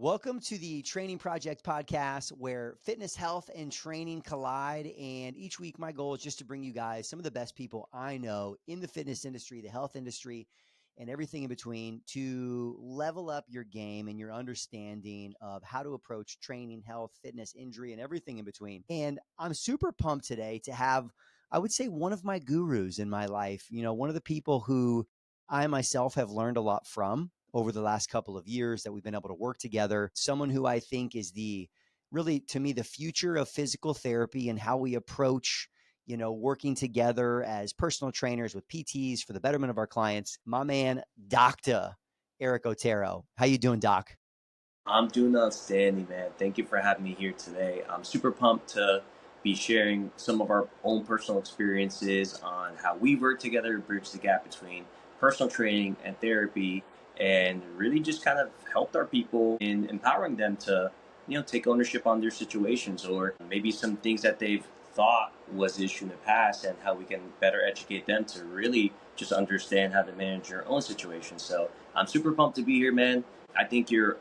Welcome to the Training Project podcast where fitness, health, and training collide. And each week, my goal is just to bring you guys some of the best people I know in the fitness industry, the health industry, and everything in between to level up your game and your understanding of how to approach training, health, fitness, injury, and everything in between. And I'm super pumped today to have, I would say, one of my gurus in my life, one of the people who I myself have learned a lot from over the last couple of years that we've been able to work together. Someone who I think is really, to me, the future of physical therapy and how we approach, working together as personal trainers with PTs for the betterment of our clients. My man, Dr. Eric Otero. How you doing, Doc? I'm doing outstanding, man. Thank you for having me here today. I'm super pumped to be sharing some of our own personal experiences on how we work together, bridge the gap between personal training and therapy, and really just kind of helped our people in empowering them to, take ownership on their situations or maybe some things that they've thought was the issue in the past and how we can better educate them to really just understand how to manage their own situation. So I'm super pumped to be here, man. I think you're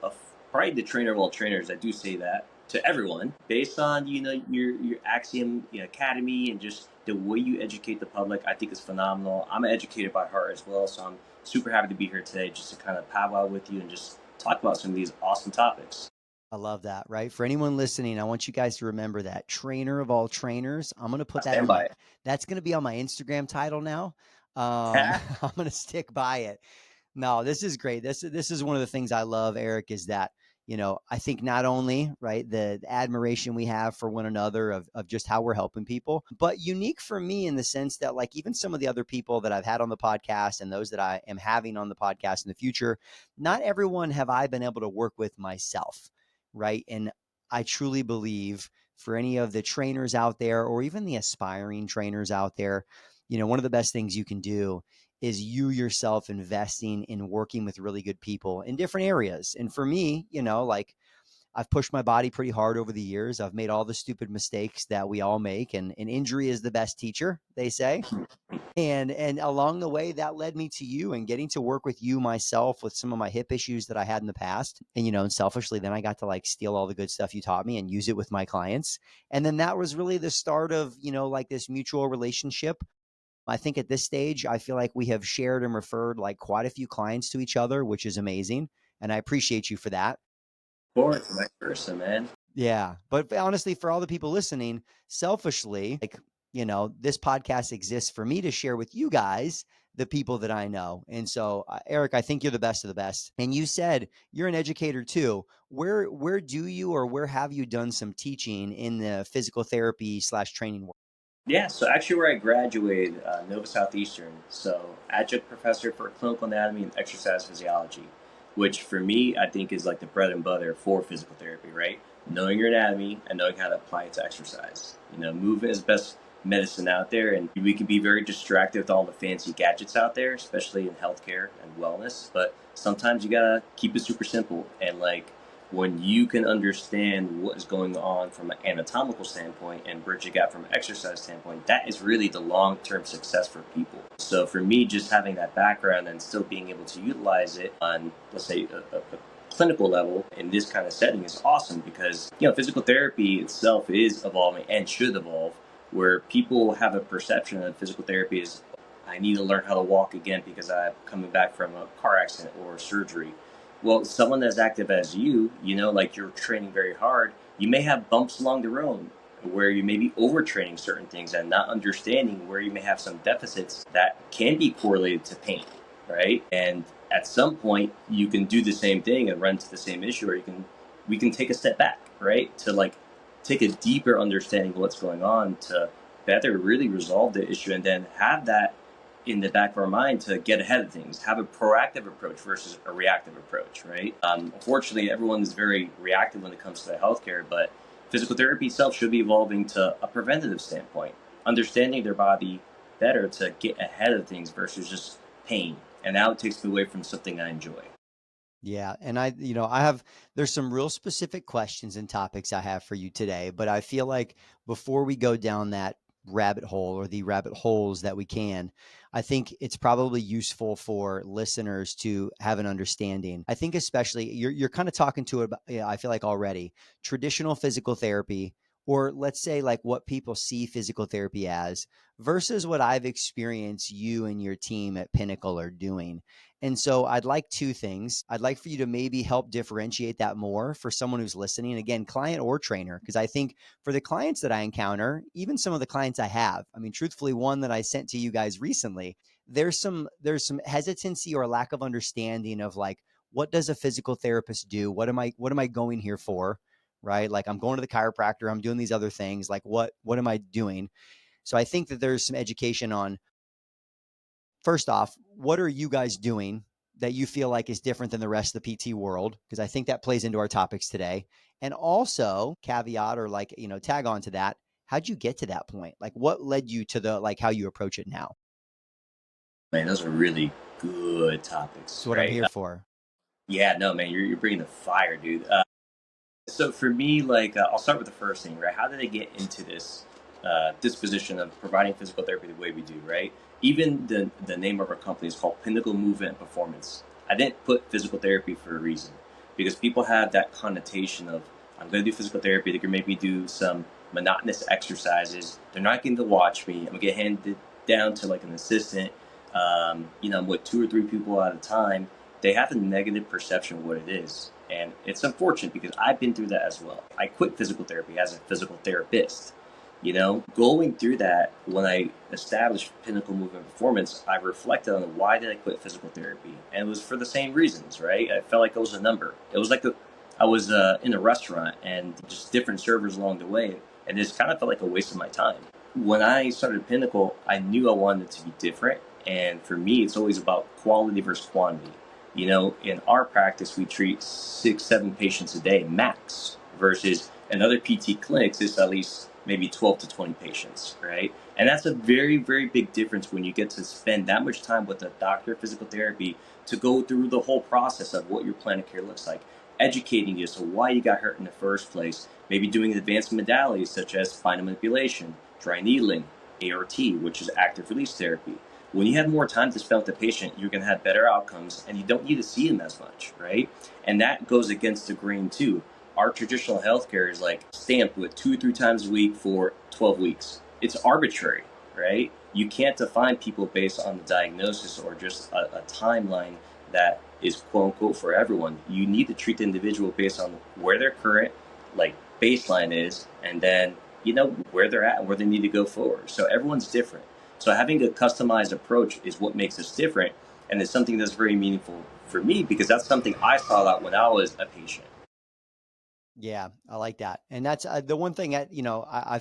probably the trainer of all trainers. I do say that to everyone based on your Axiom Academy and just the way you educate the public. I think is phenomenal. I'm an educator by heart as well, so I'm super happy to be here today just to kind of powwow with you and just talk about some of these awesome topics. I love that, right? For anyone listening, I want you guys to remember that trainer of all trainers. I'm going to I put that stand on by it. that's going to be on my Instagram title now. I'm going to stick by it. No, this is great. This is one of the things I love, Eric, is that, I think not only, right, the admiration we have for one another of just how we're helping people, but unique for me in the sense that, like, even some of the other people that I've had on the podcast and those that I am having on the podcast in the future, not everyone have I been able to work with myself, right? And I truly believe for any of the trainers out there or even the aspiring trainers out there, one of the best things you can do is you yourself investing in working with really good people in different areas. And for me, like, I've pushed my body pretty hard over the years. I've made all the stupid mistakes that we all make, and injury is the best teacher, they say. And along the way, that led me to you and getting to work with you myself with some of my hip issues that I had in the past. And selfishly, then I got to like steal all the good stuff you taught me and use it with my clients. And then that was really the start of, like this mutual relationship. I think at this stage, I feel like we have shared and referred like quite a few clients to each other, which is amazing. And I appreciate you for that. Of course, vice versa, man. Yeah. But honestly, for all the people listening, selfishly, like, this podcast exists for me to share with you guys, the people that I know. And so, Eric, I think you're the best of the best. And you said you're an educator too. Where do you, or where have you done some teaching in the physical therapy / training world? Yeah, so actually where I graduated, Nova Southeastern, so adjunct professor for clinical anatomy and exercise physiology, which for me, I think is like the bread and butter for physical therapy, right? Knowing your anatomy and knowing how to apply it to exercise. Movement is the best medicine out there, and we can be very distracted with all the fancy gadgets out there, especially in healthcare and wellness, but sometimes you gotta keep it super simple and like when you can understand what is going on from an anatomical standpoint and bridge the gap from an exercise standpoint, that is really the long-term success for people. So for me, just having that background and still being able to utilize it on, let's say, a clinical level in this kind of setting is awesome because, physical therapy itself is evolving and should evolve, where people have a perception that physical therapy is, I need to learn how to walk again because I'm coming back from a car accident or surgery. Well, someone as active as you, like you're training very hard, you may have bumps along the road where you may be overtraining certain things and not understanding where you may have some deficits that can be correlated to pain, right? And at some point, you can do the same thing and run to the same issue, or we can take a step back, right? To like take a deeper understanding of what's going on to better really resolve the issue and then have that in the back of our mind to get ahead of things, have a proactive approach versus a reactive approach, right? Unfortunately, everyone is very reactive when it comes to the healthcare, but physical therapy itself should be evolving to a preventative standpoint, understanding their body better to get ahead of things versus just pain. And now it takes me away from something I enjoy. Yeah. And there's some real specific questions and topics I have for you today, but I feel like before we go down that rabbit hole or the rabbit holes that we can, I think it's probably useful for listeners to have an understanding. I think especially you're kind of talking to it about, I feel like already traditional physical therapy, or let's say like what people see physical therapy as versus what I've experienced you and your team at Pinnacle are doing. And so I'd like two things. I'd like for you to maybe help differentiate that more for someone who's listening, again, client or trainer, because I think for the clients that I encounter, even some of the clients I have, I mean, truthfully, one that I sent to you guys recently, there's some hesitancy or lack of understanding of like, what does a physical therapist do? What am I going here for? Right? Like I'm going to the chiropractor, I'm doing these other things. Like what am I doing? So I think that there's some education on, first off, what are you guys doing that you feel like is different than the rest of the PT world? Because I think that plays into our topics today. And also, caveat or like, tag on to that. How'd you get to that point? Like what led you to the, like how you approach it now? Man, those are really good It's topics, what I'm right? here for. Yeah, no, man, you're bringing the fire, dude. So for me, like, I'll start with the first thing, right? How did I get into this disposition of providing physical therapy the way we do, right? Even the name of our company is called Pinnacle Movement Performance. I didn't put physical therapy for a reason, because people have that connotation of, I'm going to do physical therapy. They're going to make me do some monotonous exercises. They're not going to watch me. I'm going to get handed down to like an assistant. I'm with two or three people at a time. They have a negative perception of what it is. And it's unfortunate because I've been through that as well. I quit physical therapy as a physical therapist. Going through that, when I established Pinnacle Movement Performance, I reflected on why did I quit physical therapy? And it was for the same reasons, right? I felt like it was a number. It was like I was in a restaurant and just different servers along the way. And it just kind of felt like a waste of my time. When I started Pinnacle, I knew I wanted it to be different. And for me, it's always about quality versus quantity. In our practice, we treat 6, 7 patients a day max, versus in other PT clinics, it's at least maybe 12 to 20 patients, right? And that's a very, very big difference when you get to spend that much time with a doctor of physical therapy to go through the whole process of what your plan of care looks like, educating you as to why you got hurt in the first place, maybe doing advanced modalities such as spinal manipulation, dry needling, ART, which is active release therapy. When you have more time to spend with the patient, you're going to have better outcomes and you don't need to see them as much, right? And that goes against the grain too. Our traditional healthcare is like stamped with 2 or 3 times a week for 12 weeks. It's arbitrary, right? You can't define people based on the diagnosis or just a timeline that is quote unquote for everyone. You need to treat the individual based on where their current like baseline is, and then where they're at and where they need to go forward. So everyone's different. So having a customized approach is what makes us different, and it's something that's very meaningful for me because that's something I saw out when I was a patient. Yeah, I like that. And that's the one thing that,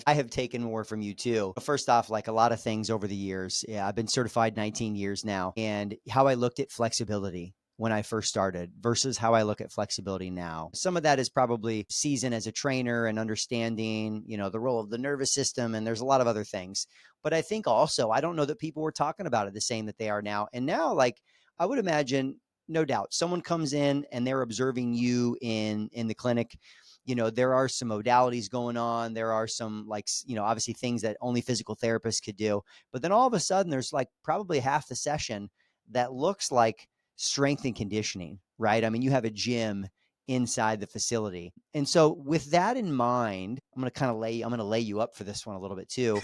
I have taken more from you too. First off, like a lot of things over the years. Yeah, I've been certified 19 years now, and how I looked at flexibility when I first started versus how I look at flexibility now. Some of that is probably season as a trainer and understanding, the role of the nervous system. And there's a lot of other things. But I think also, I don't know that people were talking about it the same that they are now. And now, like, I would imagine, no doubt, someone comes in and they're observing you in the clinic. There are some modalities going on. There are some like, obviously things that only physical therapists could do. But then all of a sudden there's like probably half the session that looks like strength and conditioning, right? I mean, you have a gym inside the facility. And so with that in mind, I'm going to lay you up for this one a little bit too.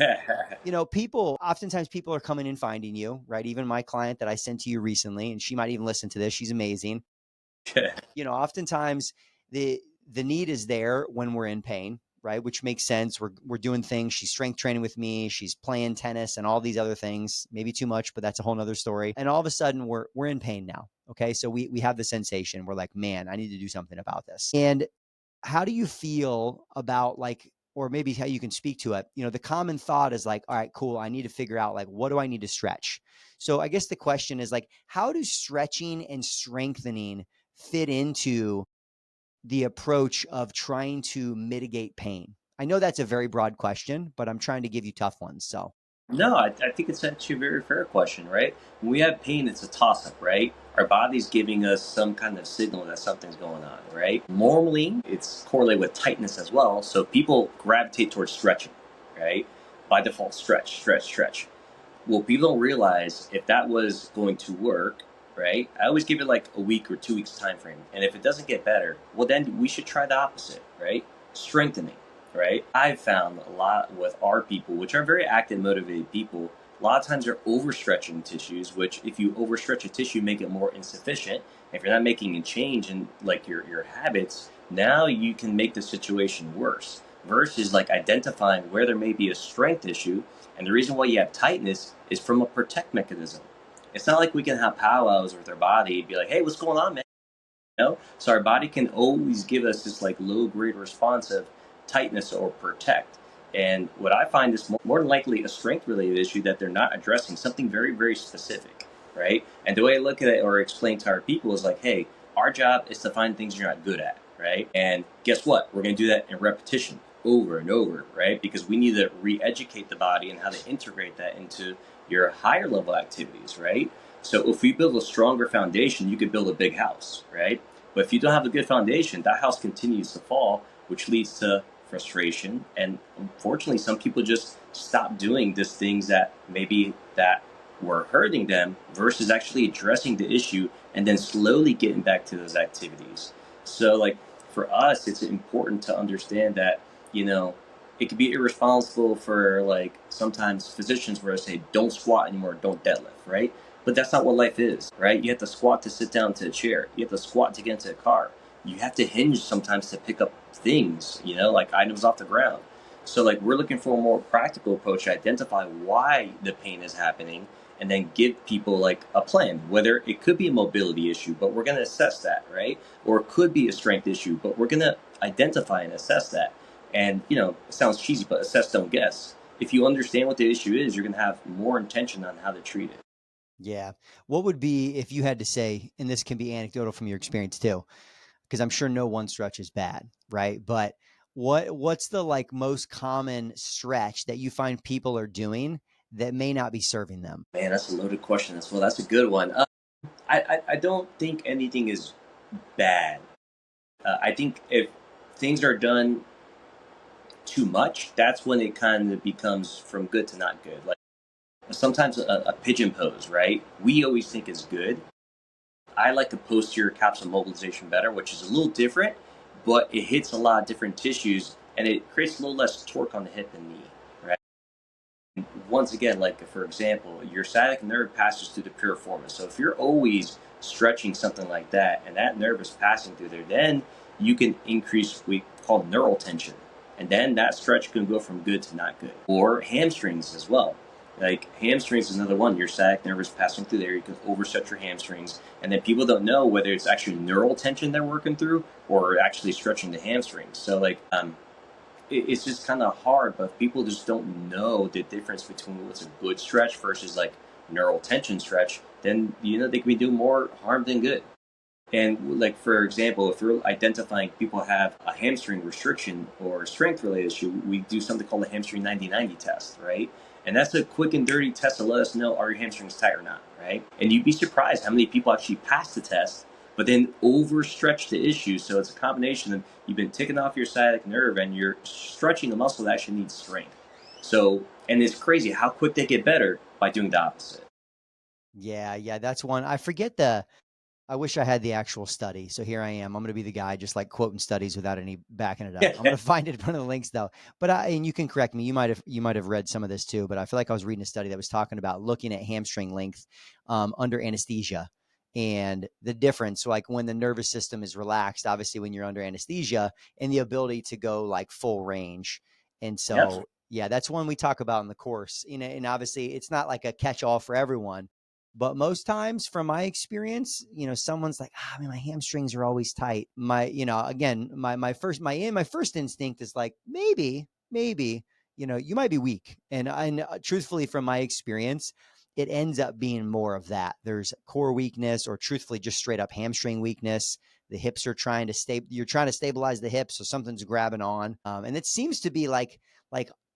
Oftentimes people are coming and finding you, right? Even my client that I sent to you recently, and she might even listen to this. She's amazing. Oftentimes the need is there when we're in pain, right? Which makes sense. We're doing things. She's strength training with me. She's playing tennis and all these other things, maybe too much, but that's a whole nother story. And all of a sudden we're in pain now. Okay. So we have the sensation. We're like, man, I need to do something about this. And how do you feel about like, or maybe how you can speak to it? The common thought is like, all right, cool. I need to figure out like, what do I need to stretch? So I guess the question is like, how do stretching and strengthening fit into the approach of trying to mitigate pain? I know that's a very broad question, but I'm trying to give you tough ones. So No, I think it's actually a very fair question, right? When we have pain, it's a toss up, right? Our body's giving us some kind of signal that something's going on, right? Normally, it's correlated with tightness as well. So people gravitate towards stretching, right? by default, stretch, stretch, stretch. Well, people don't realize if that was going to work, right? I always give it like a week or 2 weeks time frame. And if it doesn't get better, well, then we should try the opposite, right? Strengthening, right? I've found a lot with our people, which are very active, motivated people, a lot of times they're overstretching tissues, which if you overstretch a tissue, make it more insufficient. If you're not making a change in like your habits, now you can make the situation worse versus like identifying where there may be a strength issue. And the reason why you have tightness is from a protect mechanism. It's not like we can have powwows with our body, be like, hey, what's going on, man? So our body can always give us this like low grade response of tightness or protect. And what I find is more than likely a strength related issue that they're not addressing, something very, very specific, right? And the way I look at it or explain to our people is like, hey, our job is to find things you're not good at, right? And guess what? We're going to do that in repetition over and over, right? Because we need to re-educate the body and how to integrate that into your higher level activities, right? So if we build a stronger foundation, you could build a big house, right? But if you don't have a good foundation, that house continues to fall, which leads to frustration. And unfortunately, some people just stop doing these things that maybe that were hurting them versus actually addressing the issue and then slowly getting back to those activities. So like for us, it's important to understand that, you know, it can be irresponsible for like sometimes physicians where they say, don't squat anymore, don't deadlift, right? But that's not what life is, right? You have to squat to sit down to a chair. You have to squat to get into a car. You have to hinge sometimes to pick up things, you know, like items off the ground. So like we're looking for a more practical approach to identify why the pain is happening and then give people like a plan, whether it could be a mobility issue, but we're going to assess that, right? Or it could be a strength issue, but we're going to identify and assess that. And, you know, it sounds cheesy, but assess, don't guess. If you understand what the issue is, you're going to have more intention on how to treat it. Yeah. What would be, if you had to say, and this can be anecdotal from your experience too, because I'm sure no one stretch is bad, right? But what's the like most common stretch that you find people are doing that may not be serving them? Man, that's a loaded question as well. That's a good one. I don't think anything is bad. I think if things are done too much, that's when it kind of becomes from good to not good. Like sometimes a pigeon pose, right? We always think is good. I like the posterior capsule mobilization better, which is a little different, but it hits a lot of different tissues and it creates a little less torque on the hip and knee, right? And once again, like for example, your sciatic nerve passes through the piriformis. So if you're always stretching something like that and that nerve is passing through there, then you can increase what we call neural tension. And then that stretch can go from good to not good. Or hamstrings as well. Like hamstrings is another one. Your sciatic nerve is passing through there. You can overstretch your hamstrings. And then people don't know whether it's actually neural tension they're working through or actually stretching the hamstrings. So like it's just kind of hard, but people just don't know the difference between what's a good stretch versus like neural tension stretch. Then, you know, they can be doing more harm than good. And like, for example, if you're identifying people have a hamstring restriction or strength related issue, we do something called a hamstring 90/90 test, right? And that's a quick and dirty test to let us know are your hamstrings tight or not, right? And you'd be surprised how many people actually pass the test, but then overstretch the issue. So it's a combination of you've been ticking off your sciatic nerve and you're stretching the muscle that actually needs strength. So, and it's crazy how quick they get better by doing the opposite. Yeah, yeah, that's one. I wish I had the actual study. So here I am. I'm going to be the guy just like quoting studies without any backing it up. I'm going to find it in one of the links though. But and you can correct me. You might have read some of this too. But I feel like I was reading a study that was talking about looking at hamstring length under anesthesia and the difference. So like when the nervous system is relaxed, obviously when you're under anesthesia, and the ability to go like full range. And Yep. so yeah, that's one we talk about in the course. You know, and obviously it's not like a catch all for everyone, but most times from my experience, you know, someone's like, I mean, my hamstrings are always tight. Again, my first instinct is like, maybe, you know, you might be weak. And truthfully, from my experience, it ends up being more of that. There's core weakness or truthfully just straight up hamstring weakness. The hips are you're trying to stabilize the hips. So something's grabbing on. And it seems to be like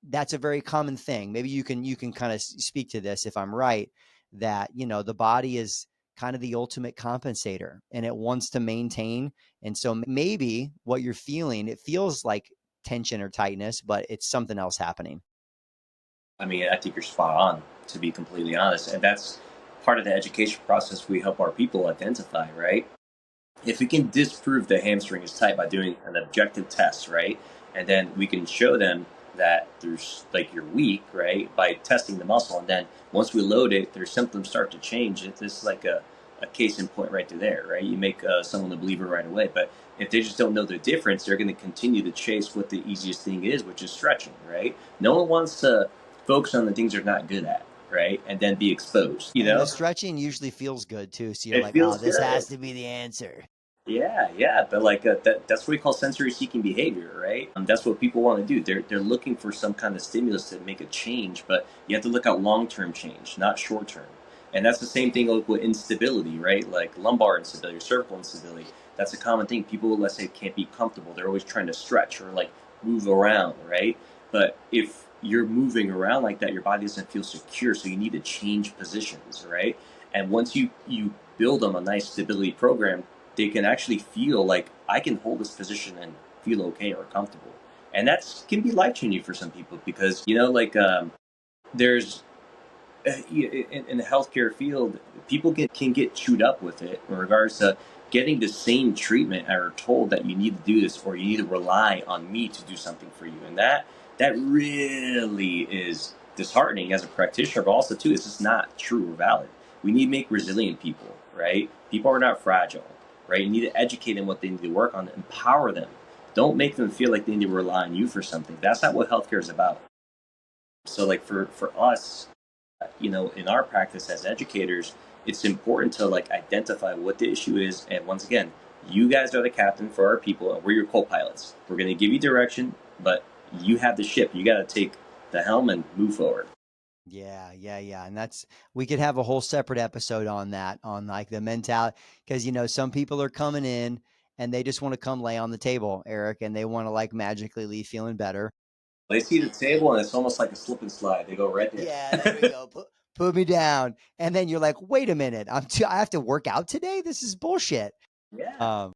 that's a very common thing. Maybe you can kind of speak to this if I'm right, that, you know, the body is kind of the ultimate compensator and it wants to maintain. And so maybe what you're feeling, it feels like tension or tightness, but it's something else happening. I mean, I think you're spot on, to be completely honest. And that's part of the education process we help our people identify, right? If we can disprove the hamstring is tight by doing an objective test, right? And then we can show them that there's like you're weak, right? By testing the muscle. And then once we load it, their symptoms start to change. This is like a case in point right there, right? You make someone a believer right away. But if they just don't know the difference, they're going to continue to chase what the easiest thing is, which is stretching, right? No one wants to focus on the things they're not good at, right? And then be exposed, you And know? the stretching usually feels good too. So you're It like, oh, feels this good. has to be the answer. Yeah, but like that's what we call sensory seeking behavior, right? That's what people want to do. They're looking for some kind of stimulus to make a change, but you have to look at long term change, not short term. And that's the same thing with instability, right? Like lumbar instability, cervical instability. That's a common thing. People, let's say, can't be comfortable. They're always trying to stretch or like move around, right? But if you're moving around like that, your body doesn't feel secure, so you need to change positions, right? And once you build them a nice stability program, they can actually feel like I can hold this position and feel okay or comfortable. And that's can be life changing for some people because like there's in the healthcare field, people can get chewed up with it in regards to getting the same treatment and are told that you need to do this or you need to rely on me to do something for you, and that really is disheartening as a practitioner. But also too, it's just not true or valid. We need to make resilient people, right? People are not fragile, right? You need to educate them what they need to work on, empower them. Don't make them feel like they need to rely on you for something. That's not what healthcare is about. So like for us, in our practice as educators, it's important to like identify what the issue is. And once again, you guys are the captain for our people, and we're your co-pilots. We're going to give you direction, but you have the ship. You got to take the helm and move forward. Yeah. And we could have a whole separate episode on that, on like the mentality. Cause some people are coming in and they just want to come lay on the table, Eric, and they want to like magically leave feeling better. They see the table, and it's almost like a slip and slide. They go right Yeah, there we there. go. Put me down. And then you're like, wait a minute. I have to work out today. This is bullshit. Yeah. Um,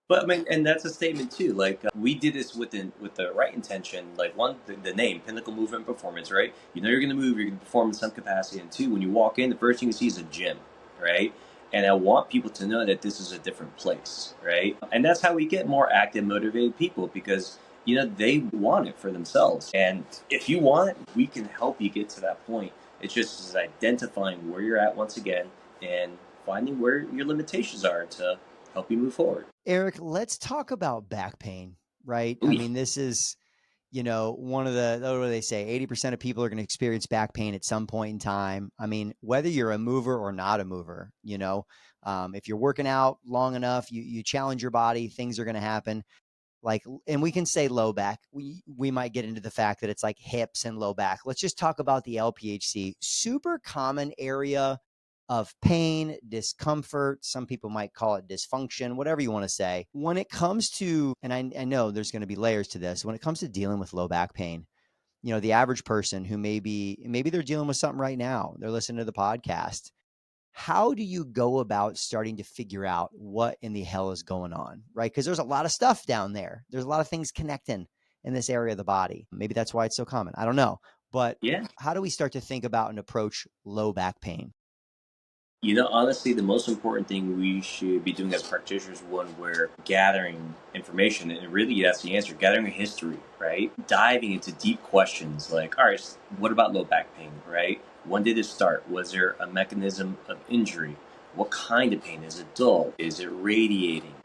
But I mean, and that's a statement too. Like we did this with the right intention. Like one, the name Pinnacle Movement Performance, right? You know you're going to move, you're going to perform in some capacity. And two, when you walk in, the first thing you see is a gym, right? And I want people to know that this is a different place, right? And that's how we get more active, motivated people because they want it for themselves. And if you want it, we can help you get to that point. It's just is identifying where you're at once again and finding where your limitations are to help you move forward. Eric, let's talk about back pain, right? Ooh, I yeah. mean, this is, one of what do they say? 80% of people are going to experience back pain at some point in time. I mean, whether you're a mover or not a mover, if you're working out long enough, you challenge your body, things are going to happen. Like, and we can say low back. We might get into the fact that it's like hips and low back. Let's just talk about the LPHC. Super common area of pain, discomfort. Some people might call it dysfunction, whatever you want to say. When it comes to, and I know there's going to be layers to this, when it comes to dealing with low back pain, the average person who maybe they're dealing with something right now, they're listening to the podcast. How do you go about starting to figure out what in the hell is going on, right? Because there's a lot of stuff down there. There's a lot of things connecting in this area of the body. Maybe that's why it's so common. I don't know. But Yeah. how do we start to think about and approach low back pain? Honestly, the most important thing we should be doing as practitioners when we're gathering information, and really that's the answer, gathering a history, right? Diving into deep questions like, all right, what about low back pain, right? When did it start? Was there a mechanism of injury? What kind of pain? Is it dull? Is it radiating?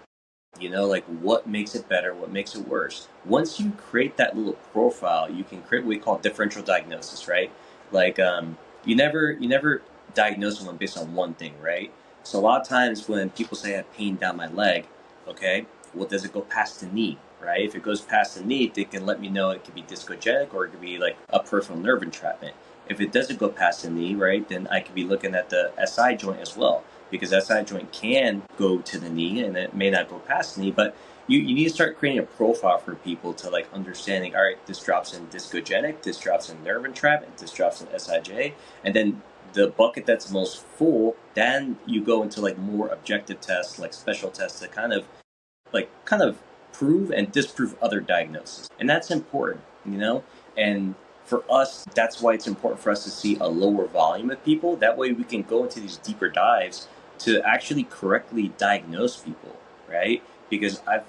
Like what makes it better, what makes it worse. Once you create that little profile, you can create what we call differential diagnosis, right? Like you never diagnose someone based on one thing, right? So a lot of times when people say I have pain down my leg, okay, well, does it go past the knee, right? If it goes past the knee, they can let me know it could be discogenic or it could be like a peripheral nerve entrapment. If it doesn't go past the knee, right, then I could be looking at the SI joint as well, because SI joint can go to the knee and it may not go past the knee, but you need to start creating a profile for people to like understanding, all right, this drops in discogenic, this drops in nerve entrapment, this drops in SIJ, and then the bucket that's most full, then you go into like more objective tests, like special tests to kind of prove and disprove other diagnoses. And that's important, and For us, that's why it's important for us to see a lower volume of people. That way we can go into these deeper dives to actually correctly diagnose people, right? Because I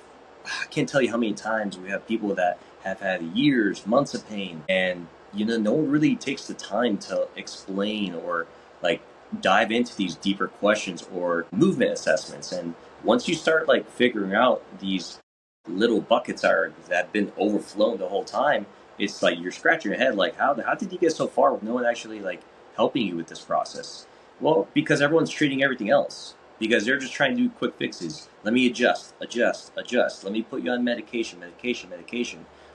can't tell you how many times we have people that have had years, months of pain, and no one really takes the time to explain or like dive into these deeper questions or movement assessments. And once you start like figuring out these little buckets that have been overflowing the whole time, it's like you're scratching your head like, how did you get so far with no one actually like helping you with this process? Well, because everyone's treating everything else, because they're just trying to do quick fixes. Let me adjust. Let me put you on medication.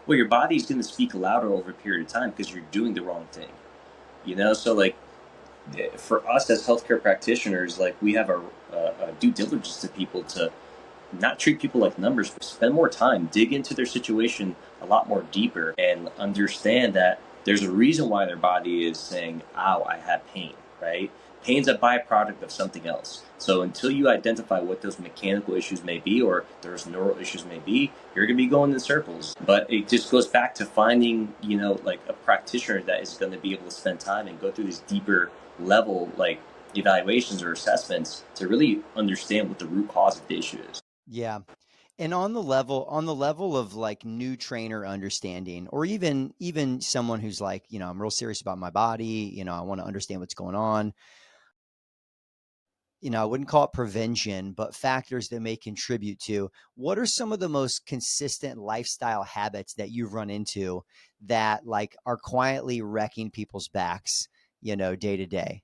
Well, your body's going to speak louder over a period of time because you're doing the wrong thing. So like for us as healthcare practitioners, like we have a due diligence to people to not treat people like numbers, but spend more time, dig into their situation a lot more deeper, and understand that there's a reason why their body is saying, ow, I have pain, right? Pain's a byproduct of something else. So until you identify what those mechanical issues may be or those neural issues may be, you're going to be going in circles. But it just goes back to finding, like a practitioner that is going to be able to spend time and go through these deeper level, like evaluations or assessments to really understand what the root cause of the issue is. Yeah. And on the level of like new trainer understanding, or even someone who's like, I'm real serious about my body, I want to understand what's going on. I wouldn't call it prevention, but factors that may contribute to, what are some of the most consistent lifestyle habits that you've run into that like are quietly wrecking people's backs, day to day?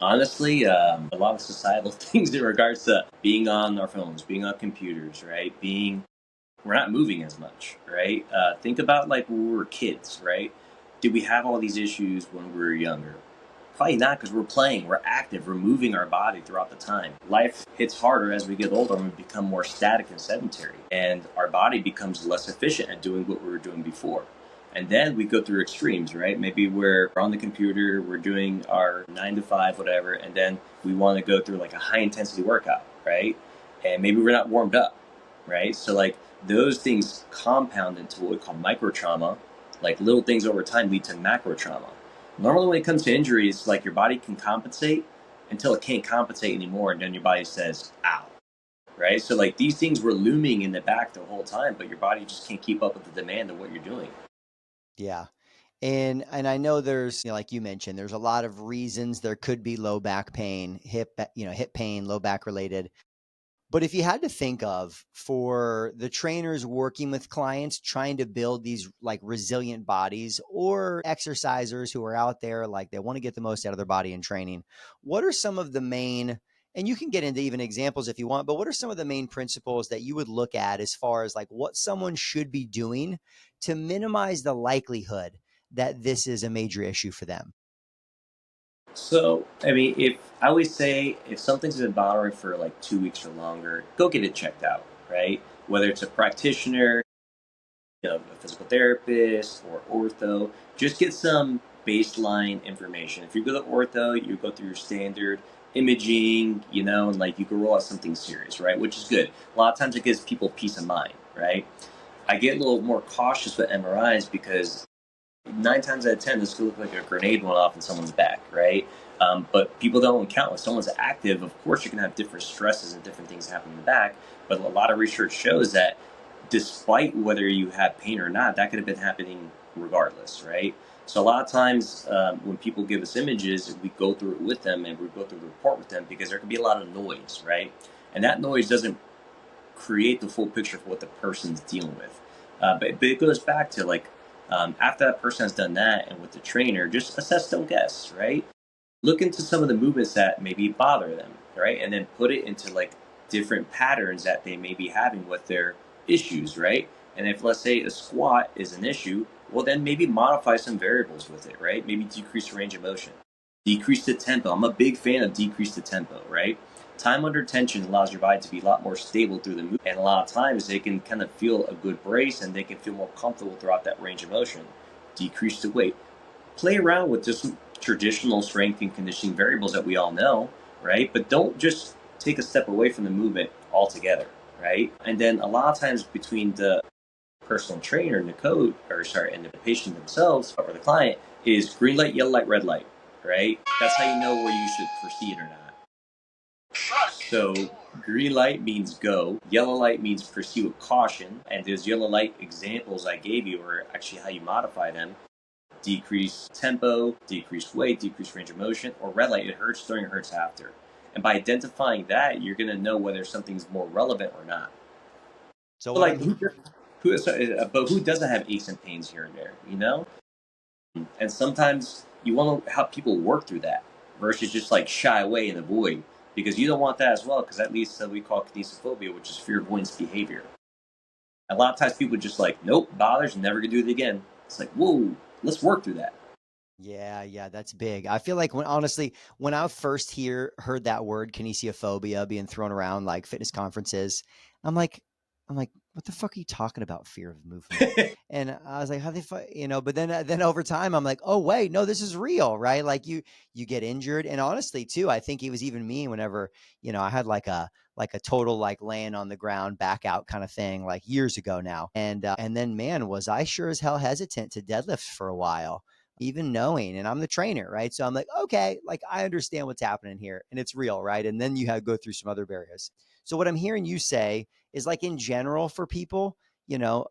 Honestly, a lot of societal things in regards to being on our phones, being on computers, right? We're not moving as much, right? Think about like when we were kids, right? Did we have all these issues when we were younger? Probably not, because we're playing, we're active, we're moving our body throughout the time. Life hits harder as we get older and we become more static and sedentary, and our body becomes less efficient at doing what we were doing before. And then we go through extremes, right? Maybe we're on the computer, we're doing our 9 to 5, whatever, and then we want to go through like a high intensity workout, right? And maybe we're not warmed up, right? So like those things compound into what we call micro trauma. Like little things over time lead to macro trauma. Normally when it comes to injuries, like your body can compensate until it can't compensate anymore, and then your body says, ow, right? So like these things were looming in the back the whole time, but your body just can't keep up with the demand of what you're doing. Yeah. And I know there's, like you mentioned, there's a lot of reasons there could be low back pain, hip pain, low back related. But if you had to think of, for the trainers working with clients, trying to build these like resilient bodies, or exercisers who are out there, like they want to get the most out of their body in training, what are some of the main, and you can get into even examples if you want, but what are some of the main principles that you would look at as far as like what someone should be doing to minimize the likelihood that this is a major issue for them? So, I mean, if I always say if something's been bothering for like 2 weeks or longer, go get it checked out, right? Whether it's a practitioner, a physical therapist, or ortho, just get some baseline information. If you go to ortho, you go through your standard imaging, and like you can roll out something serious, right? Which is good. A lot of times it gives people peace of mind, right? I get a little more cautious with MRIs because 9 times out of 10, this could look like a grenade went off in someone's back, right? But people don't count. When someone's active, of course, you can have different stresses and different things happen in the back. But a lot of research shows that despite whether you have pain or not, that could have been happening regardless, right? So a lot of times when people give us images, we go through it with them and we go through the report with them because there can be a lot of noise, right? And that noise doesn't create the full picture of what the person's dealing with. But it goes back to like, after that person has done that and with the trainer, just assess, don't guess, right? Look into some of the movements that maybe bother them, right? And then put it into like different patterns that they may be having with their issues, right? And if let's say a squat is an issue, well then maybe modify some variables with it, right? Maybe decrease the range of motion, decrease the tempo. I'm a big fan of decrease the tempo, right? Time under tension allows your body to be a lot more stable through the move. And a lot of times they can kind of feel a good brace and they can feel more comfortable throughout that range of motion. Decrease the weight. Play around with just traditional strength and conditioning variables that we all know, right? But don't just take a step away from the movement altogether, right? And then a lot of times between the personal trainer and the code, and the patient themselves or the client is green light, yellow light, red light, right? That's how you know where you should proceed or not. So green light means go, yellow light means proceed with caution, and those yellow light examples I gave you are actually how you modify them. Decrease tempo, decrease weight, decrease range of motion, or red light, it hurts during, it hurts after. And by identifying that, you're going to know whether something's more relevant or not. So But what like, I'm who doesn't have aches and pains here and there, you know? And sometimes you want to help people work through that versus just like shy away and avoid, because you don't want that as well, because that leads to what we call kinesiophobia, which is fear avoidance behavior. A lot of times people just like, nope, bothers, never gonna do it again. It's like, whoa, let's work through that. Yeah, that's big. I feel like when I first heard that word kinesiophobia being thrown around like fitness conferences, I'm like, what the fuck are you talking about? Fear of movement. And I was like, how the fuck, but then over time, I'm like, oh wait, no, this is real, right? Like you get injured. And honestly too, I think it was even me whenever, I had like a total like laying on the ground back out kind of thing like years ago now. And then man, was I sure as hell hesitant to deadlift for a while, even knowing, and I'm the trainer, right? So I'm like, okay, like I understand what's happening here and it's real, right? And then you have to go through some other barriers. So what I'm hearing you say is like in general for people,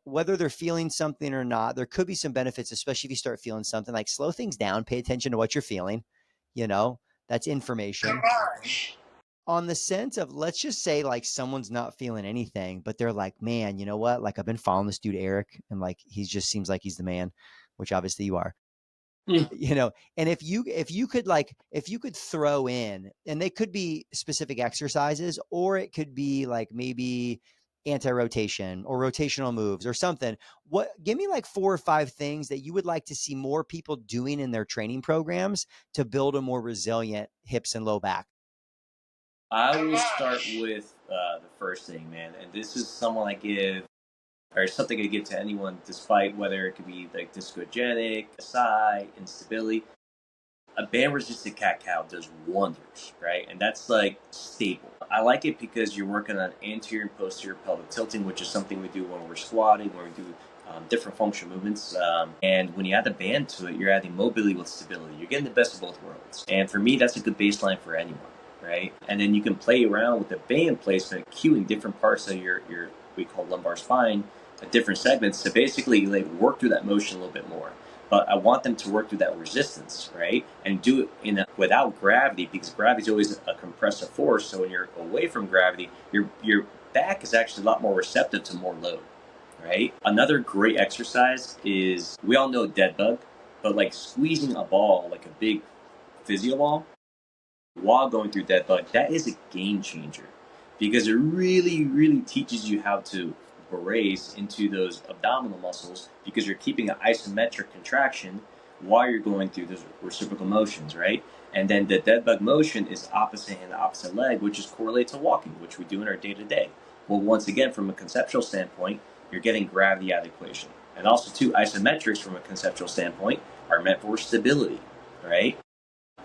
whether they're feeling something or not, there could be some benefits, especially if you start feeling something, like slow things down, pay attention to what you're feeling, that's information. On the sense of, let's just say like someone's not feeling anything, but they're like, man, you know what? Like I've been following this dude, Eric, and like, he just seems like he's the man, which obviously you are. And if you could throw in, and they could be specific exercises, or it could be like maybe anti-rotation or rotational moves or something. Give me like 4 or 5 things that you would like to see more people doing in their training programs to build a more resilient hips and low back. I will start with the first thing, man, and this is someone I give, or something I give to anyone, despite whether it could be like discogenic, SI, instability. A band resistant cat cow does wonders, right? And that's like stable. I like it because you're working on anterior and posterior pelvic tilting, which is something we do when we're squatting, when we do different functional movements. And when you add the band to it, you're adding mobility with stability. You're getting the best of both worlds. And for me, that's a good baseline for anyone, right? And then you can play around with the band placement, cueing different parts of your we call lumbar spine, different segments to basically like work through that motion a little bit more. But I want them to work through that resistance, right? And do it without gravity, because gravity is always a compressive force. So when you're away from gravity, your back is actually a lot more receptive to more load, right? Another great exercise is, we all know dead bug, but like squeezing a ball, like a big physio ball, while going through dead bug, that is a game changer, because it really, really teaches you how to brace into those abdominal muscles, because you're keeping an isometric contraction while you're going through those reciprocal motions, right? And then the dead bug motion is opposite hand, opposite leg, which is correlated to walking, which we do in our day-to-day. Well, once again, from a conceptual standpoint, you're getting gravity out of the equation. And also, too, isometrics from a conceptual standpoint are meant for stability, right?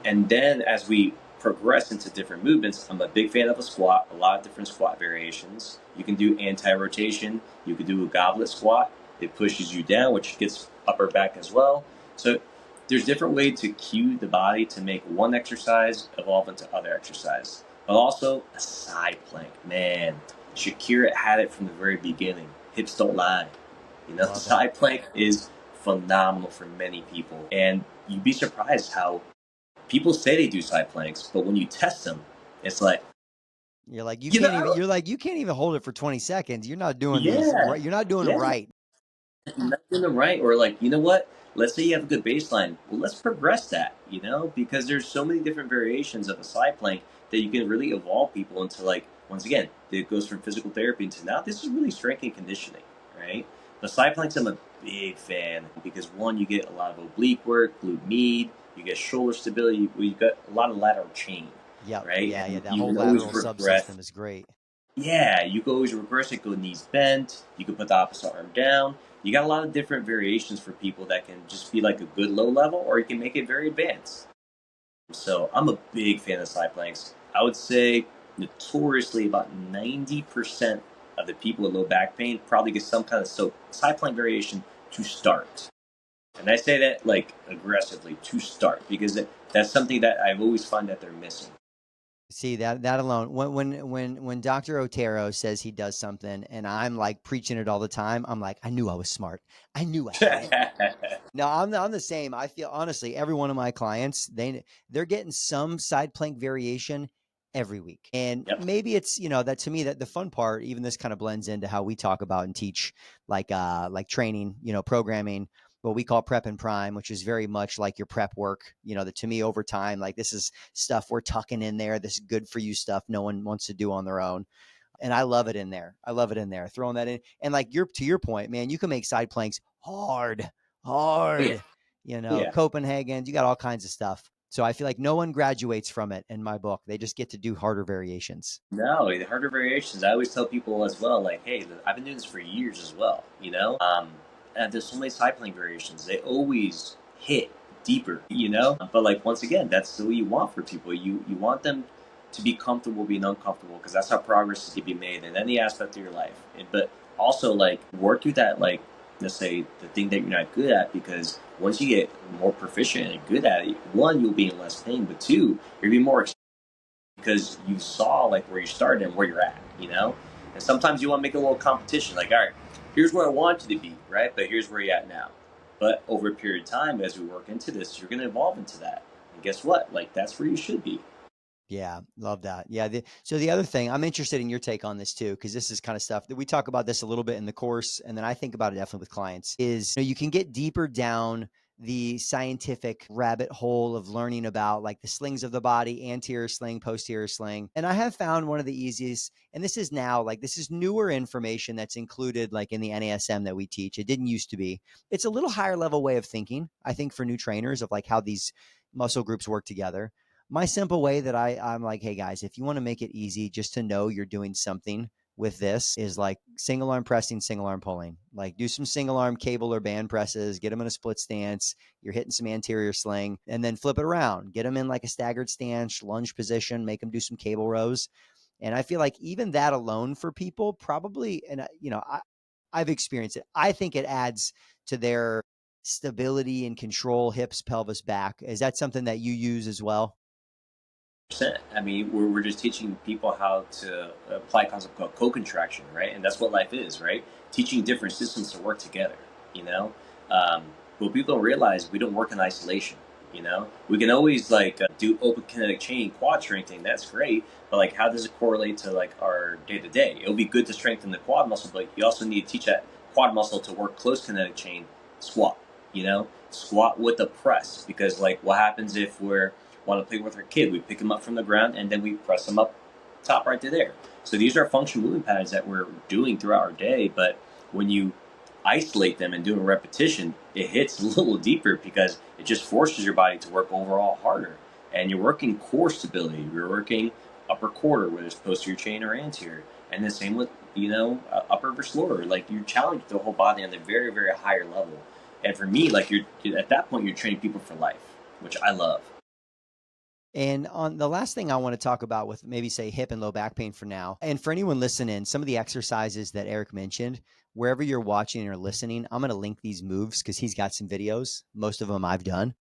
And then as we progress into different movements, I'm a big fan of a squat, a lot of different squat variations. You can do anti-rotation. You can do a goblet squat. It pushes you down, which gets upper back as well. So there's different ways to cue the body to make one exercise evolve into other exercise. But also a side plank. Man, Shakira had it from the very beginning. Hips don't lie. Side plank is phenomenal for many people. And you'd be surprised how people say they do side planks, but when you test them, it's like, you're like, you can't even hold it for 20 seconds. You're not doing these right. You're not doing them right. You're not doing them right. Or like, you know what? Let's say you have a good baseline. Well, let's progress that, because there's so many different variations of a side plank that you can really evolve people into, like, once again, it goes from physical therapy into now this is really strength and conditioning, right? The side planks, I'm a big fan, because one, you get a lot of oblique work, glute med, you get shoulder stability, you got a lot of lateral chain. Yeah, right? Yeah. That whole lateral subsystem is great. Yeah, you can always reverse it, go knees bent. You can put the opposite arm down. You got a lot of different variations for people that can just be like a good low level, or you can make it very advanced. So I'm a big fan of side planks. I would say notoriously about 90% of the people with low back pain probably get some kind of side plank variation to start. And I say that like aggressively, to start, because that's something that I've always found that they're missing. See that alone. When Dr. Otero says he does something and I'm like preaching it all the time, I'm like, I knew I was smart. I knew I had it. No, I'm the same. I feel honestly, every one of my clients, they're getting some side plank variation every week. And Yep. maybe it's, that to me, that the fun part, even this kind of blends into how we talk about and teach like training, programming, what we call prep and prime, which is very much like your prep work, that to me over time, like this is stuff we're tucking in there. This is good for you stuff no one wants to do on their own. And I love it in there. I love it in there. Throwing that in. And like to your point, man, you can make side planks hard, Oh, yeah. Yeah. Copenhagen, you got all kinds of stuff. So I feel like no one graduates from it in my book. They just get to do harder variations. No, the harder variations. I always tell people as well, like, hey, I've been doing this for years as well, and there's so many side plank variations. They always hit deeper, But like once again, that's what you want for people. You want them to be comfortable being uncomfortable, because that's how progress is to be made in any aspect of your life. But also like work through that, like, let's say the thing that you're not good at, because once you get more proficient and good at it, one, you'll be in less pain, but two, you'll be more, because you saw like where you started and where you're at. And sometimes you want to make a little competition, like, all right, here's where I want you to be, right? But here's where you're at now. But over a period of time, as we work into this, you're going to evolve into that. And guess what? Like, that's where you should be. Yeah, love that. Yeah. So the other thing, I'm interested in your take on this too, because this is kind of stuff that we talk about this a little bit in the course. And then I think about it definitely with clients is, you can get deeper down the scientific rabbit hole of learning about like the slings of the body, anterior sling, posterior sling. And I have found one of the easiest, and this is now like, this is newer information that's included like in the NASM that we teach. It didn't used to be. It's a little higher level way of thinking, I think, for new trainers of like how these muscle groups work together. My simple way that I'm like, hey guys, if you want to make it easy just to know you're doing something with this is like single arm pressing, single arm pulling, like do some single arm cable or band presses, get them in a split stance. You're hitting some anterior sling and then flip it around, get them in like a staggered stance, lunge position, make them do some cable rows. And I feel like even that alone for people probably, and I've experienced it. I think it adds to their stability and control, hips, pelvis, back. Is that something that you use as well? I mean, we're just teaching people how to apply a concept called co-contraction, right? And that's what life is, right? Teaching different systems to work together, you know? Um, but people don't realize we don't work in isolation, We can always like do open kinetic chain, quad strengthening, that's great. But like, how does it correlate to like our day to day? It'll be good to strengthen the quad muscle, but you also need to teach that quad muscle to work close kinetic chain squat, Squat with a press, because like what happens if we're want to play with our kid, we pick them up from the ground and then we press them up top right to there. So these are functional movement patterns that we're doing throughout our day, but when you isolate them and do a repetition, it hits a little deeper because it just forces your body to work overall harder. And you're working core stability, you're working upper quarter, whether it's posterior chain or anterior. And the same with, upper versus lower. Like, you challenge the whole body on a very, very higher level. And for me, like, you're at that point, you're training people for life, which I love. And on the last thing I want to talk about with maybe say hip and low back pain for now, and for anyone listening, some of the exercises that Eric mentioned, wherever you're watching or listening, I'm going to link these moves because he's got some videos. Most of them I've done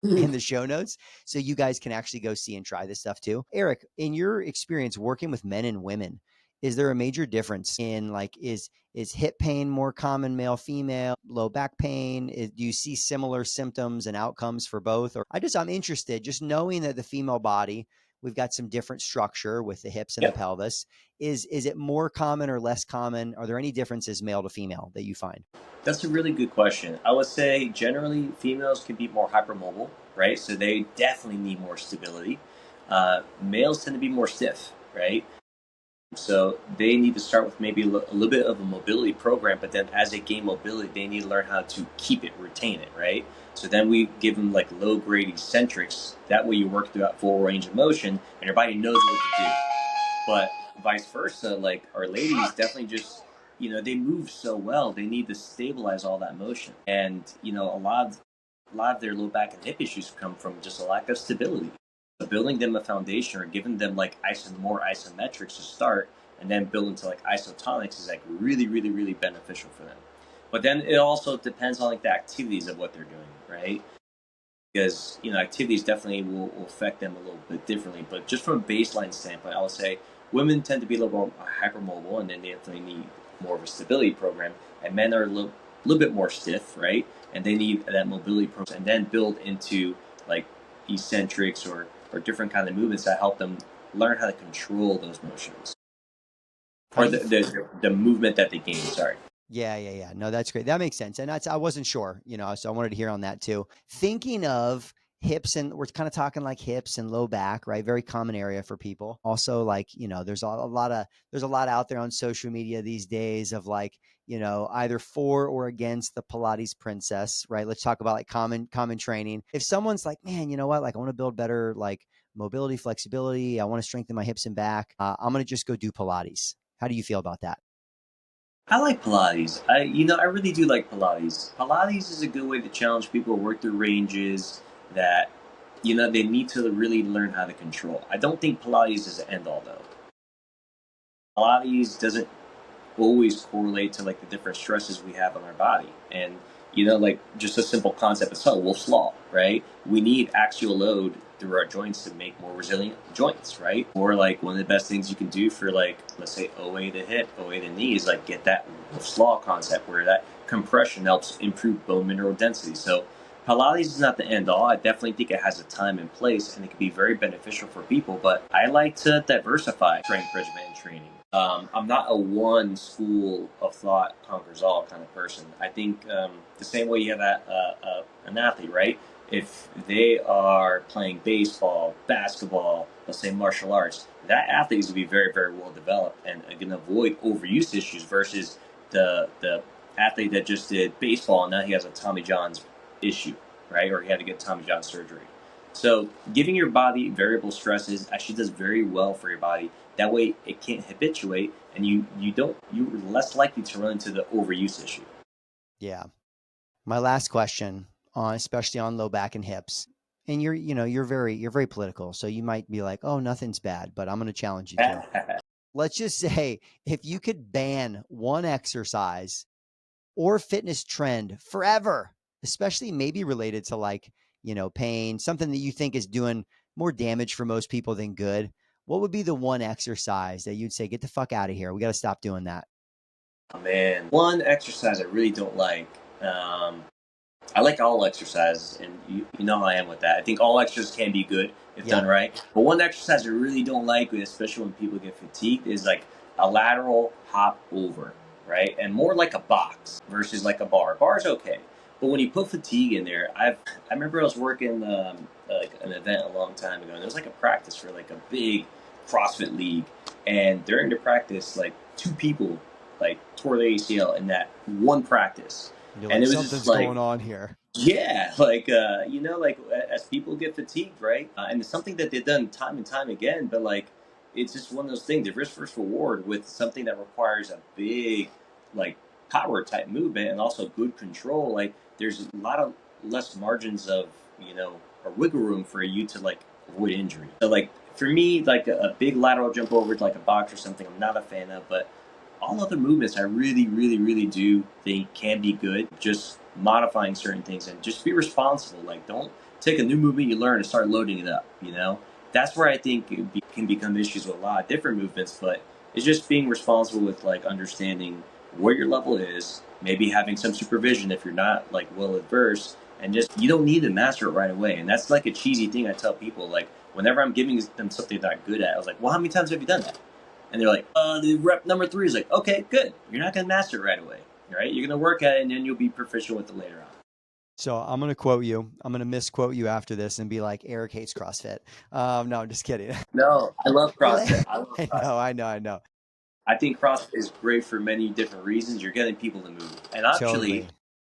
in the show notes. So you guys can actually go see and try this stuff too. Eric, in your experience working with men and women, is there a major difference in like, is hip pain more common male, female, low back pain? Do you see similar symptoms and outcomes for both? Or I'm interested just knowing that the female body, we've got some different structure with the hips and Yep. the pelvis. Is it more common or less common? Are there any differences male to female that you find? That's a really good question. I would say generally females can be more hypermobile, right? So they definitely need more stability. Males tend to be more stiff, right? So they need to start with maybe a little bit of a mobility program, but then as they gain mobility, they need to learn how to keep it, retain it, right? So then we give them like low grade eccentrics. That way you work throughout full range of motion and your body knows what to do. But vice versa, like our ladies definitely just, they move so well. They need to stabilize all that motion. And, a lot of their low back and hip issues come from just a lack of stability. So building them a foundation or giving them like more isometrics to start and then build into like isotonics is like really, really, really beneficial for them. But then it also depends on like the activities of what they're doing, right? Because activities definitely will affect them a little bit differently. But just from a baseline standpoint, I would say women tend to be a little more hypermobile, and then they definitely need more of a stability program. And men are little bit more stiff, right? And they need that mobility program, and then build into like eccentrics or different kind of movements that help them learn how to control those motions or the movement that they gain. Sorry. Yeah. No, that's great. That makes sense. And I wasn't sure, so I wanted to hear on that too. Thinking of hips, and we're kind of talking like hips and low back, right? Very common area for people. Also, like, there's a lot out there on social media these days of like, either for or against the Pilates princess, right? Let's talk about like common training. If someone's like, man, you know what? Like I want to build better, like mobility, flexibility. I want to strengthen my hips and back. I'm going to just go do Pilates. How do you feel about that? I like Pilates. I really do like Pilates. Pilates is a good way to challenge people, work through ranges that, they need to really learn how to control. I don't think Pilates is the end all though. Pilates doesn't always correlate to like the different stresses we have on our body. And like just a simple concept of Wolff's law, right? We need axial load through our joints to make more resilient joints, right? Or like one of the best things you can do for like, let's say OA to hip, OA to knee is like get that Wolff's law concept where that compression helps improve bone mineral density. So Pilates is not the end all. I definitely think it has a time and place, and it can be very beneficial for people. But I like to diversify strength regimen and training. I'm not a one school of thought conquers all kind of person. I think the same way you have an athlete, right? If they are playing baseball, basketball, let's say martial arts, that athlete is going to be very, very well developed and going to avoid overuse issues versus the athlete that just did baseball and now he has a Tommy John's issue, right? Or he had to get Tommy John surgery. So giving your body variable stresses actually does very well for your body. That way it can't habituate, and you're less likely to run into the overuse issue. Yeah. My last question on, especially on low back and hips, and you're very political. So you might be like, oh, nothing's bad, but I'm going to challenge you too. Let's just say if you could ban one exercise or fitness trend forever, especially maybe related to like, pain, something that you think is doing more damage for most people than good, what would be the one exercise that you'd say, get the fuck out of here? We got to stop doing that. Oh, man, one exercise I really don't like. I like all exercises, and you know how I am with that. I think all exercises can be good if done right. But one exercise I really don't like, especially when people get fatigued, is like a lateral hop over, right? And more like a box versus like a bar. Bar's okay, but when you put fatigue in there, I remember I was working like an event a long time ago, and there was like a practice for like a big CrossFit league, and during the practice, like two people like tore their ACL in that one practice. You're And like, it was something's just like, going on here. yeah, like like as people get fatigued, right? And it's something that they've done time and time again, but like it's just one of those things. The risk versus reward with something that requires a big, like power type movement and also good control. Like there's a lot of less margins of or wiggle room for you to like avoid injury. So like for me, like a big lateral jump over to like a box or something, I'm not a fan of, but all other movements I really, really, really do think can be good. Just modifying certain things and just be responsible. Like, don't take a new movement you learn and start loading it up. That's where I think can become issues with a lot of different movements. But it's just being responsible with like understanding where your level is, maybe having some supervision if you're not like well adverse, and just you don't need to master it right away. And that's like a cheesy thing I tell people. Like, whenever I'm giving them something they're not good at, I was like, well, how many times have you done that? And they're like, the rep number 3 is like, okay, good. You're not going to master it right away, right? You're going to work at it, and then you'll be proficient with it later on. So I'm going to quote you. I'm going to misquote you after this and be like, Eric hates CrossFit. No, I'm just kidding. No, I love CrossFit. I love CrossFit. I know. I think CrossFit is great for many different reasons. You're getting people to move. And actually, Totally.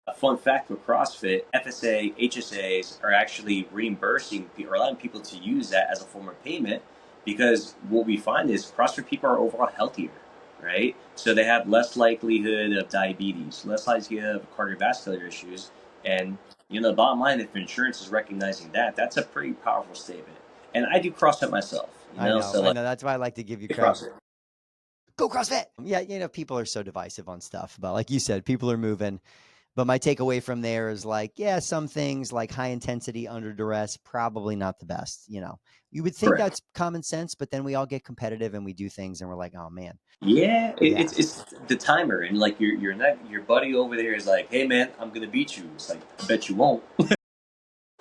a fun fact with CrossFit, FSA, HSAs are actually reimbursing or allowing people to use that as a form of payment, because what we find is CrossFit people are overall healthier, right? So they have less likelihood of diabetes, less likelihood of cardiovascular issues. And, the bottom line, if insurance is recognizing that, that's a pretty powerful statement. And I do CrossFit myself, I know. so I know. That's why I like to give you credit. CrossFit. go CrossFit. Yeah, people are so divisive on stuff, but like you said, people are moving. But my takeaway from there is like, yeah, some things like high intensity under duress, probably not the best. You would think Correct. that's common sense, but then we all get competitive and we do things and we're like, oh man. Yeah, Yeah. it's the timer, and like your buddy over there is like, hey man, I'm gonna beat you. It's like, I bet you won't.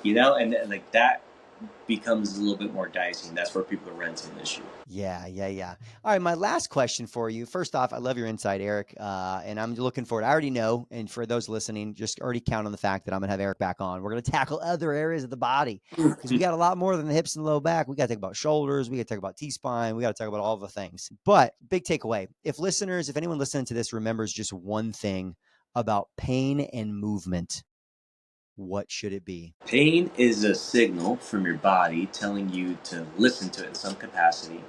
And like that becomes a little bit more dicey, and that's where people are renting this year. Yeah. All right, my last question for you. First off, I love your insight, Eric, and I'm looking forward. I already know, and for those listening, just already count on the fact that I'm going to have Eric back on. We're going to tackle other areas of the body because we got a lot more than the hips and low back. We got to talk about shoulders. We got to talk about T-spine. We got to talk about all the things. But big takeaway, if anyone listening to this remembers just one thing about pain and movement, what should it be? Pain is a signal from your body telling you to listen to it in some capacity.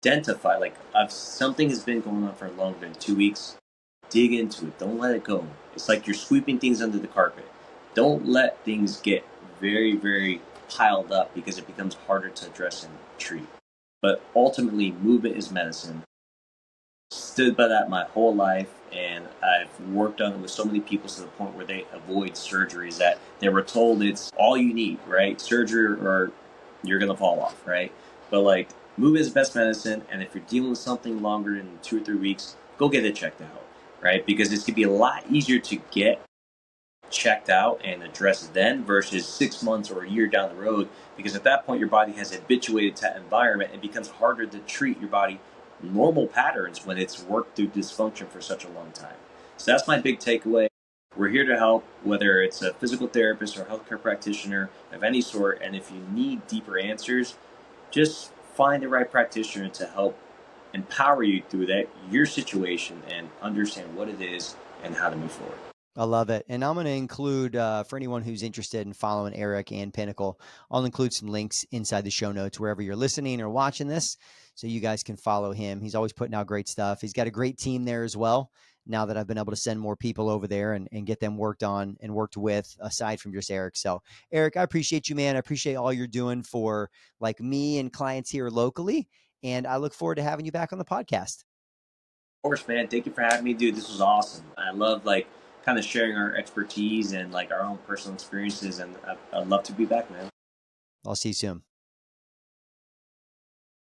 Identify, like, if something has been going on for longer than 2 weeks, dig into it. Don't let it go. It's like you're sweeping things under the carpet. Don't let things get very, very piled up because it becomes harder to address and treat. But ultimately, movement is medicine. Stood by that my whole life, and I've worked on it with so many people to the point where they avoid surgeries that they were told it's all you need, right? Surgery or you're gonna fall off, right? But like, movement is best medicine, and if you're dealing with something longer than 2 or 3 weeks, go get it checked out, right? Because it's gonna be a lot easier to get checked out and addressed then versus 6 months or a year down the road, because at that point your body has habituated to that environment. It becomes harder to treat your body normal patterns when it's worked through dysfunction for such a long time. So that's my big takeaway. We're here to help, whether it's a physical therapist or a healthcare practitioner of any sort. And if you need deeper answers, just find the right practitioner to help empower you through your situation, and understand what it is and how to move forward. I love it. And I'm going to include, for anyone who's interested in following Eric and Pinnacle, I'll include some links inside the show notes wherever you're listening or watching this, so you guys can follow him. He's always putting out great stuff. He's got a great team there as well, now that I've been able to send more people over there and get them worked on and worked with, aside from just Eric. So Eric, I appreciate you, man. I appreciate all you're doing for like me and clients here locally. And I look forward to having you back on the podcast. Of course, man. Thank you for having me, dude. This was awesome. I love like kind of sharing our expertise and like our own personal experiences, and I'd love to be back, man. I'll see you soon.